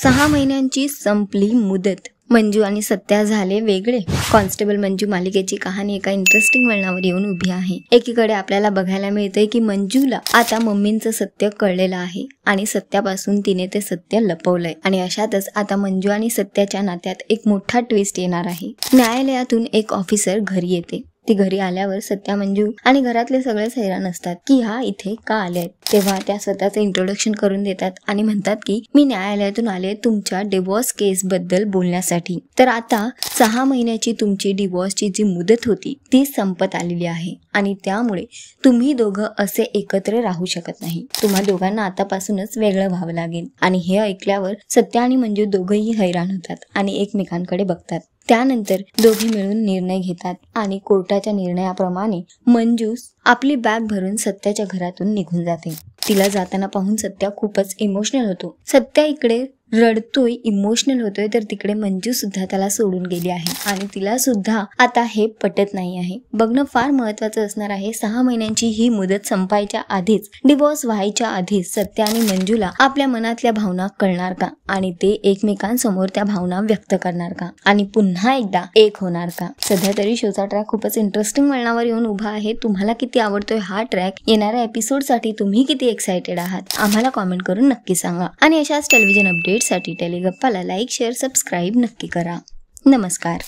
6 महिन्यांची संपली मुदत. मंजू आणि सत्या झाले वेगळे. कॉन्स्टेबल मंजू मालिकेची कहाणी एका इंटरेस्टिंग वळणावर येऊन उभी आहे. एकीकडे आपल्याला बघायला मिळतंय की मंजूला आता मम्मींचं सत्य कळलेलं आहे आणि सत्यापासून तिने ते सत्य लपवलंय. आणि अशातच आता मंजू आणि सत्याच्या नात्यात एक मोठा ट्विस्ट येणार आहे. न्यायालयातून एक ऑफिसर घरी येते. ती घरी आल्यावर सत्या, मंजू आणि घरातले सगळेच हैराण असतात की ह्या इथे का आल्यात. तेव्हा त्या स्वतःचं इंट्रोडक्शन करून देतात आणि म्हणतात की मी न्यायालयातून आले तुमच्या डिवोर्स केस बद्दल बोलण्यासाठी. तर आता 6 महिन्याची तुमची डिवोर्सची जी मुदत होती ती संपत आलेली आहे आणि त्यामुळे तुम्ही दोघं असे एकत्र राहू शकत नाही. तुम्हा दोघांना आतापासूनच वेगळं व्हावं लागेल. आणि हे ऐकल्यावर सत्या आणि मंजू दोघंही हैराण होतात आणि एकमेकांकडे बघतात. त्यानंतर दोघे मिळून निर्णय घेतात आणि कोर्टाच्या निर्णयाप्रमाणे मंजू आपली बॅग भरून सत्याच्या घरातून निघून जाते. तिला जाताना पाहून सत्या खूपच इमोशनल होतो. सत्या इकडे रडतोय, इमोशनल होतोय, तर तिकडे मंजू सुद्धा त्याला सोडून गेली आहे आणि तिला सुद्धा आता हे पटत नाही आहे. बघणं फार महत्वाचं असणार आहे. 6 महिन्यांची ही मुदत संपायच्या आधीच, डिवोर्स व्हायच्या आधीच सत्या आणि मंजूला आपल्या मनातल्या भावना कळणार का आणि ते एकमेकांसमोर त्या भावना व्यक्त करणार का आणि पुन्हा एकदा एक होणार का. सध्या तरी शोचा ट्रॅक खूपच इंटरेस्टिंग वळणावर येऊन उभा आहे. तुम्हाला किती आवडतोय हा ट्रॅक? येणाऱ्या एपिसोडसाठी तुम्ही किती एक्साइटेड आहात आम्हाला कॉमेंट करून नक्की सांगा. आणि अशाच टेलिव्हिजन अपडेट साठी टेलिगप्पाला लाईक, शेअर, सबस्क्राईब नक्की करा. नमस्कार.